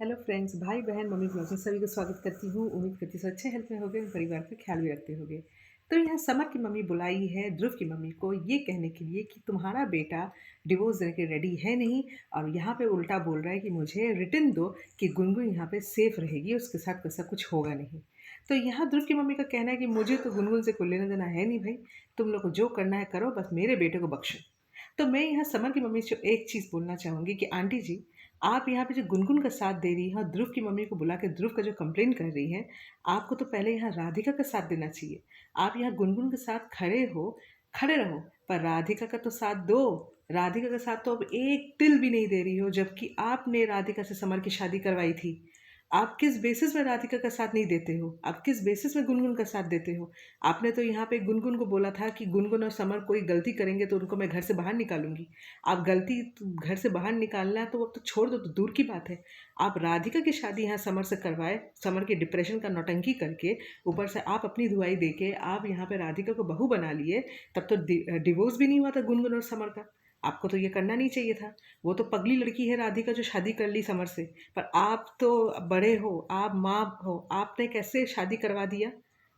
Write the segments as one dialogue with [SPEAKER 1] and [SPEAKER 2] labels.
[SPEAKER 1] Hello friends, भाई बहन mummy blog में सभी को स्वागत करती हूँ। उम्मीद करती हूँ अच्छे हेल्थ में होगे, परिवार का ख्याल भी रखते होगे। तो यहाँ समर की मम्मी बुलाई है ध्रुव की मम्मी को ये कहने के लिए कि तुम्हारा बेटा डिवोर्स देने के रेडी है नहीं, और यहाँ पे उल्टा बोल रहा है कि मुझे रिटर्न दो कि गुनगुन यहाँ पे सेफ रहेगी, उसके साथ कैसा कुछ होगा नहीं। तो यहाँ ध्रुव की मम्मी का कहना है कि मुझे तो गुनगुन से कोई लेना देना है नहीं भाई, तुम लोग को जो करना है करो, बस मेरे बेटे को बख्शो। तो मैं यहाँ समर की मम्मी से एक चीज़ बोलना चाहूँगी कि आंटी जी, आप यहाँ पे जो गुनगुन का साथ दे रही हैं और ध्रुव की मम्मी को बुला के ध्रुव का जो कंप्लेन कर रही हैं, आपको तो पहले यहाँ राधिका का साथ देना चाहिए। आप यहाँ गुनगुन के साथ खड़े रहो, पर राधिका का तो साथ दो। राधिका का साथ तो अब एक तिल भी नहीं दे रही हो, जबकि आपने राधिका से समर की शादी करवाई थी। आप किस बेसिस में राधिका का साथ नहीं देते हो? आप किस बेसिस में गुनगुन का साथ देते हो? आपने तो यहाँ पे गुनगुन को बोला था कि गुनगुन और समर कोई गलती करेंगे तो उनको मैं घर से बाहर निकालूंगी। आप गलती घर से बाहर निकालना है तो अब तो छोड़ दो, तो दूर की बात है। आप राधिका की शादी यहाँ समर से करवाए, समर के डिप्रेशन का नौटंकी करके, ऊपर से आप अपनी दुआई दे के आप यहाँ पे राधिका को बहू बना लिए। तब तो डिवोर्स भी नहीं हुआ था गुनगुन और समर का। आपको तो ये करना नहीं चाहिए था। वो तो पगली लड़की है राधिका जो शादी कर ली समर से, पर आप तो बड़े हो, आप माँ हो, आपने कैसे शादी करवा दिया?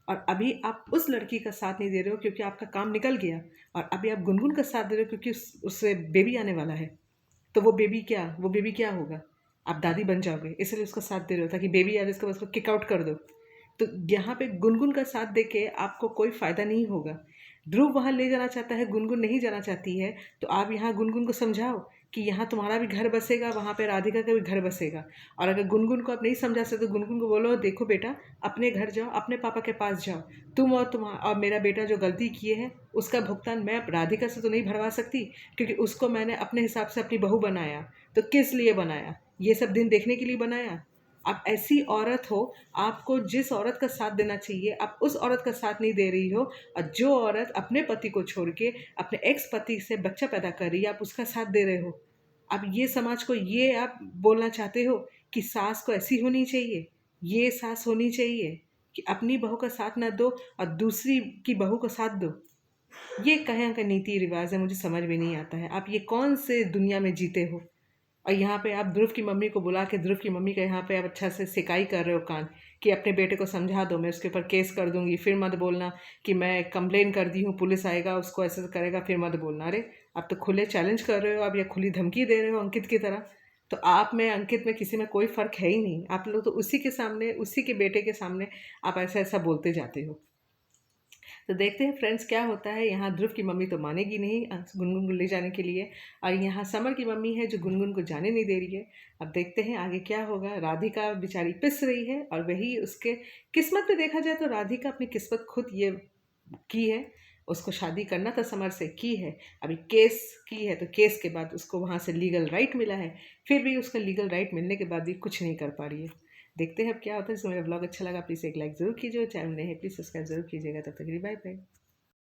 [SPEAKER 1] और अभी आप उस लड़की का साथ नहीं दे रहे हो क्योंकि आपका काम निकल गया, और अभी आप गुनगुन का साथ दे रहे हो क्योंकि उससे बेबी आने वाला है। तो वो बेबी क्या होगा? आप दादी बन जाओगे, इसलिए उसका साथ दे रहे हो ताकि बेबी आ जाए उसके बाद उसको किक आउट कर दो। तो यहाँ पे गुनगुन का साथ देके आपको कोई फ़ायदा नहीं होगा। ध्रुव वहाँ ले जाना चाहता है, गुनगुन नहीं जाना चाहती है, तो आप यहाँ गुनगुन को समझाओ कि यहाँ तुम्हारा भी घर बसेगा, वहाँ पे राधिका का भी घर बसेगा। और अगर गुनगुन को आप नहीं समझा सकते तो गुनगुन को बोलो, देखो बेटा, अपने घर जाओ, अपने पापा के पास जाओ। तुम और मेरा बेटा जो गलती किए हैं उसका भुगतान मैं राधिका से तो नहीं भरवा सकती, क्योंकि उसको मैंने अपने हिसाब से अपनी बहू बनाया। तो किस लिए बनाया? ये सब दिन देखने के लिए बनाया? आप ऐसी औरत हो, आपको जिस औरत का साथ देना चाहिए आप उस औरत का साथ नहीं दे रही हो। और जो औरत अपने पति को छोड़ के अपने एक्स पति से बच्चा पैदा कर रही है, आप उसका साथ दे रहे हो। आप ये समाज को ये आप बोलना चाहते हो कि सास को ऐसी होनी चाहिए, ये सास होनी चाहिए कि अपनी बहू का साथ ना दो और दूसरी की बहू का साथ दो? ये कहाँ का नीति रिवाज है, मुझे समझ में नहीं आता है। आप ये कौन से दुनिया में जीते हो? और यहाँ पे आप ध्रुव की मम्मी को बुला के ध्रुव की मम्मी का यहाँ पे आप अच्छा से सिकाई कर रहे हो कान, कि अपने बेटे को समझा दो, मैं उसके ऊपर केस कर दूंगी, फिर मत बोलना कि मैं कंप्लेन कर दी हूँ, पुलिस आएगा उसको ऐसे करेगा, फिर मत बोलना। अरे, आप तो खुले चैलेंज कर रहे हो, आप या खुली धमकी दे रहे हो अंकित की तरह। तो आप में अंकित में किसी में कोई फ़र्क है ही नहीं। आप लोग तो उसी के सामने, उसी के बेटे के सामने आप ऐसा ऐसा बोलते जाते हो। तो देखते हैं फ्रेंड्स क्या होता है। यहाँ ध्रुव की मम्मी तो मानेगी नहीं गुनगुन को ले जाने के लिए, और यहाँ समर की मम्मी है जो गुनगुन को जाने नहीं दे रही है। अब देखते हैं आगे क्या होगा। राधिका बेचारी पिस रही है, और वही उसके किस्मत में देखा जाए तो राधिका अपनी किस्मत खुद ये की है। उसको शादी करना था समर से, की है। अभी केस की है तो केस के बाद उसको वहाँ से लीगल राइट मिला है, फिर भी उसका लीगल राइट मिलने के बाद भी कुछ नहीं कर पा रही है। देखते हैं अब क्या होता है। इसमें मेरा ब्लॉग अच्छा लगा प्लीज़ एक लाइक ज़रूर कीजिए, चैनल नए हैं प्लीज़ सब्सक्राइब जरूर कीजिएगा। तब तक के लिए बाय बाय।